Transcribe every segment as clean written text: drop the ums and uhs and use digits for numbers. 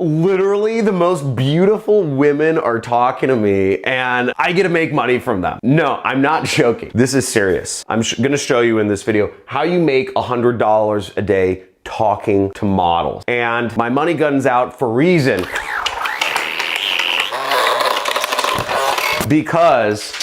Literally the most beautiful women are talking to me and I get to make money from them. No, I'm not joking. This is serious. I'm gonna show you in this video how you make $100 a day talking to models. And my money gun's out for a reason. Because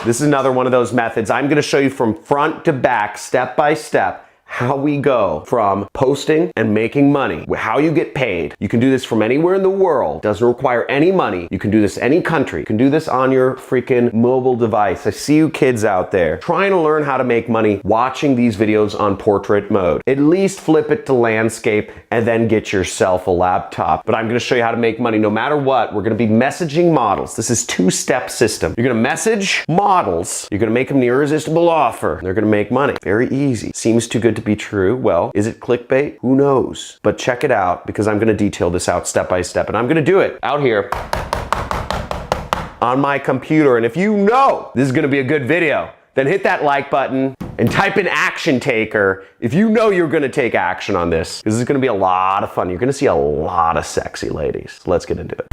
this is another one of those methods. I'm gonna show you from front to back, step by step, how we go from posting and making money, how you get paid. You can do this from anywhere in the world. Doesn't require any money. You can do this any country. You can do this on your freaking mobile device. I see you kids out there trying to learn how to make money watching these videos on portrait mode. At least flip it to landscape and then get yourself a laptop. But I'm gonna show you how to make money no matter what. We're gonna be messaging models. This is two-step system. You're gonna message models. You're gonna make them the irresistible offer. They're gonna make money. Very easy. Seems too good to be true. Well, is it clickbait? Who knows? But check it out because I'm gonna detail this out step by step and I'm gonna do it out here on my computer. And if you know this is gonna be a good video, then hit that like button and type in action taker if you know you're gonna take action on this. This is gonna be a lot of fun. You're gonna see a lot of sexy ladies. Let's get into it.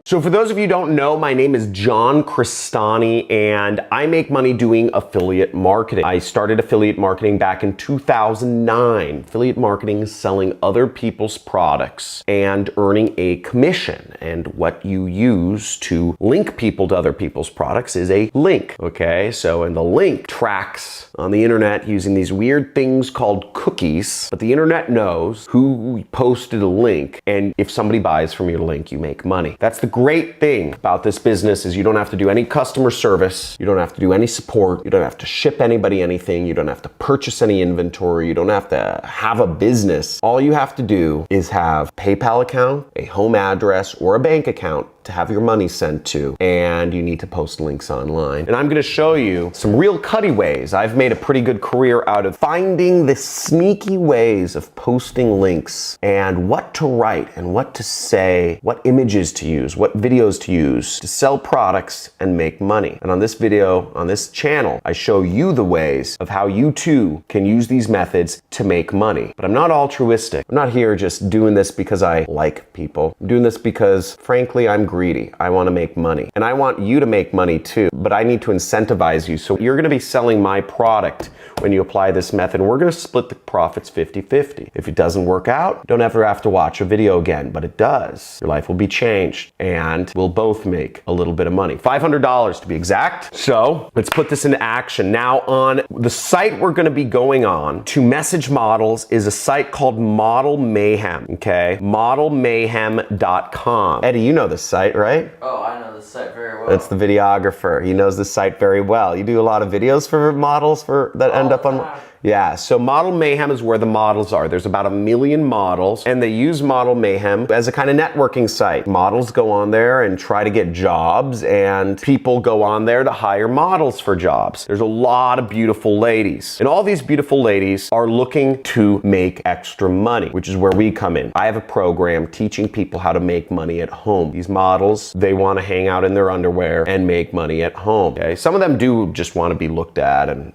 So for those of you who don't know, my name is John Crestani and I make money doing affiliate marketing. I started affiliate marketing back in 2009. Affiliate marketing is selling other people's products and earning a commission. And what you use to link people to other people's products is a link, okay? So, and the link tracks on the internet using these weird things called cookies, but the internet knows who posted a link, and if somebody buys from your link, you make money. That's the great thing about this business is you don't have to do any customer service, you don't have to do any support, you don't have to ship anybody anything, you don't have to purchase any inventory, you don't have to have a business. All you have to do is have a PayPal account, a home address, or a bank account to have your money sent to, and you need to post links online. And I'm gonna show you some real cutty ways. I've made a pretty good career out of finding the sneaky ways of posting links and what to write and what to say, what images to use, what videos to use to sell products and make money. And on this video, on this channel, I show you the ways of how you too can use these methods to make money. But I'm not altruistic. I'm not here just doing this because I like people. I'm doing this because, frankly, I'm greedy. I want to make money. And I want you to make money too, but I need to incentivize you. So you're going to be selling my product when you apply this method. And we're going to split the profits 50-50. If it doesn't work out, don't ever have to watch a video again, but it does. Your life will be changed and we'll both make a little bit of money. $500 to be exact. So let's put this into action. Now on the site we're going to be going on to message models is a site called Model Mayhem, okay? modelmayhem.com. Eddie, you know this site, right? Oh, I know this site very well. That's the videographer. He knows the site very well. You do a lot of videos for models that end up on... Yeah, so Model Mayhem is where the models are. There's about 1 million models, and they use Model Mayhem as a kind of networking site. Models go on there and try to get jobs, and people go on there to hire models for jobs. There's a lot of beautiful ladies, and all these beautiful ladies are looking to make extra money, which is where we come in. I have a program teaching people how to make money at home. These models, they want to hang out in their underwear and make money at home, okay? Some of them do just want to be looked at and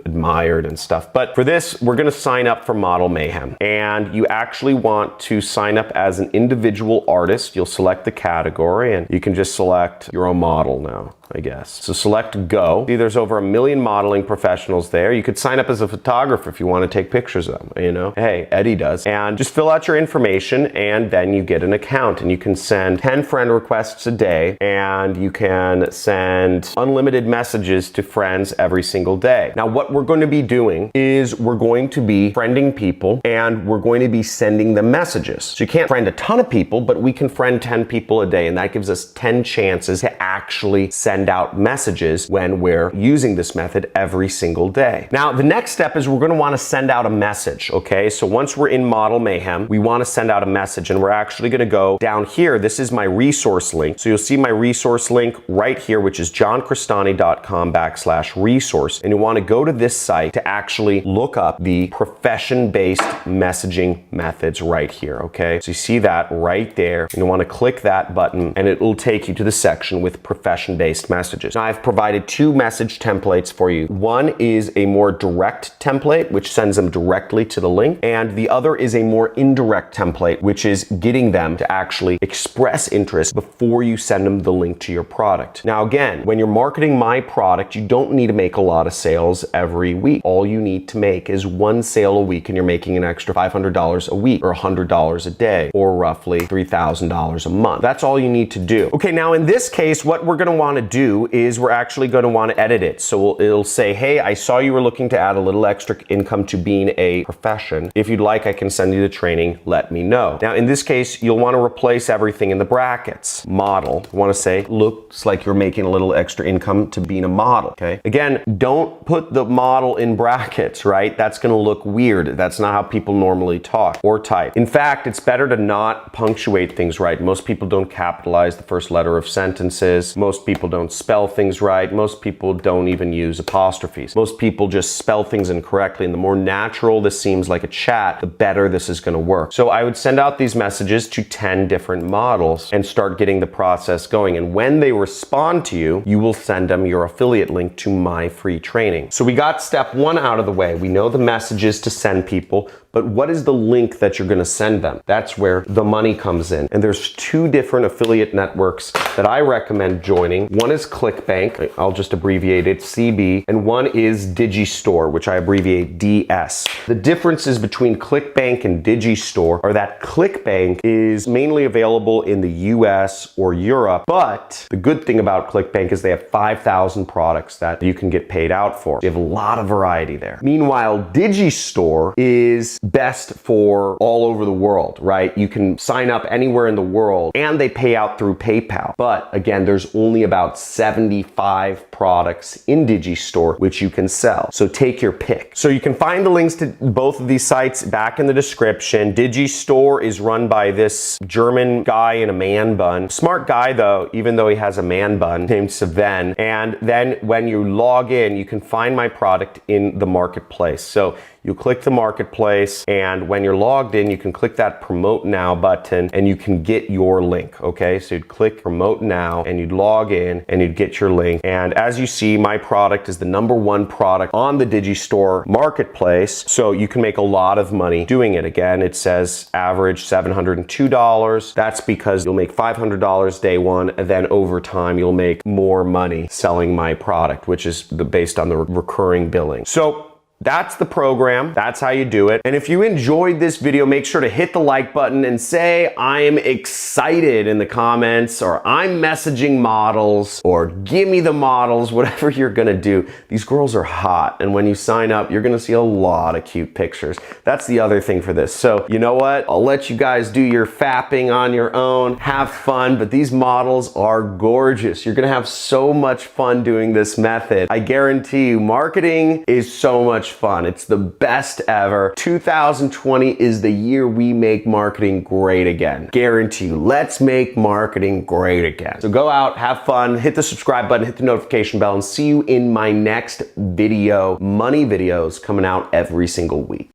admired and stuff. But for this, we're going to sign up for Model Mayhem. And you actually want to sign up as an individual artist. You'll select the category and you can just select your own model now, I guess. So select go. See, there's over 1 million modeling professionals there. You could sign up as a photographer if you want to take pictures of them, you know? Hey, Eddie does. And just fill out your information and then you get an account and you can send 10 friend requests a day and you can send unlimited messages to friends every single day. Now, what we're going to be doing is we're going to be friending people and we're going to be sending them messages. So you can't friend a ton of people, but we can friend 10 people a day and that gives us 10 chances to actually send out messages when we're using this method every single day. Now, the next step is we're going to want to send out a message, okay? So once we're in Model Mayhem, we want to send out a message and we're actually going to go down here. This is my resource link. So you'll see my resource link right here, which is johncrestani.com/resource. And you want to go to this site to actually look up the profession-based messaging methods right here, okay? So you see that right there, and you want to click that button, and it will take you to the section with profession-based based messages. Now, I've provided two message templates for you. One is a more direct template, which sends them directly to the link, and the other is a more indirect template, which is getting them to actually express interest before you send them the link to your product. Now, again, when you're marketing my product, you don't need to make a lot of sales every week. All you need to make is one sale a week, and you're making an extra $500 a week or $100 a day, or roughly $3,000 a month. That's all you need to do. Okay, now in this case, what we're gonna wanna do is we're actually gonna wanna edit it. So it'll say, hey, I saw you were looking to add a little extra income to being a profession. If you'd like, I can send you the training, let me know. Now, in this case, you'll wanna replace everything in the brackets. Model, you wanna say, looks like you're making a little extra income to being a model, okay? Again, don't put the model in brackets, right? That's gonna look weird. That's not how people normally talk or type. In fact, it's better to not punctuate things right. Most people don't capitalize the first letter of sentences. Most people don't spell things right. Most people don't even use apostrophes. Most people just spell things incorrectly, and the more natural this seems like a chat, the better this is gonna work. So I would send out these messages to 10 different models and start getting the process going. And when they respond to you, you will send them your affiliate link to my free training. So we got step one out of the way. We know the messages to send people, but what is the link that you're gonna send them? That's where the money comes in. And there's two different affiliate networks that I recommend joining. One is ClickBank, I'll just abbreviate it, CB, and one is Digistore, which I abbreviate DS. The differences between ClickBank and Digistore are that ClickBank is mainly available in the US or Europe, but the good thing about ClickBank is they have 5,000 products that you can get paid out for. You have a lot of variety there. Meanwhile, Digistore is best for all over the world, right? You can sign up anywhere in the world and they pay out through PayPal. But again, there's only about 75 products in Digistore which you can sell. So take your pick. So you can find the links to both of these sites back in the description. Digistore is run by this German guy in a man bun. Smart guy though, even though he has a man bun, named Sven. And then when you log in, you can find my product in the marketplace. So you click the marketplace, and when you're logged in, you can click that promote now button and you can get your link, okay? So you'd click promote now and you'd log in and you'd get your link. And as you see, my product is the #1 product on the Digistore marketplace. So you can make a lot of money doing it. Again, it says average $702. That's because you'll make $500 day one, and then over time, you'll make more money selling my product, which is based on the recurring billing. So that's the program. That's how you do it. And if you enjoyed this video, make sure to hit the like button and say I'm excited in the comments, or I'm messaging models, or give me the models, whatever you're gonna do. These girls are hot, and when you sign up, you're gonna see a lot of cute pictures. That's the other thing for this. So you know what? I'll let you guys do your fapping on your own, have fun, but these models are gorgeous. You're gonna have so much fun doing this method. I guarantee you, marketing is so much fun. It's the best ever. 2020 is the year we make marketing great again. Guarantee you. Let's make marketing great again. So go out, have fun, hit the subscribe button, hit the notification bell, and see you in my next video. Money videos coming out every single week.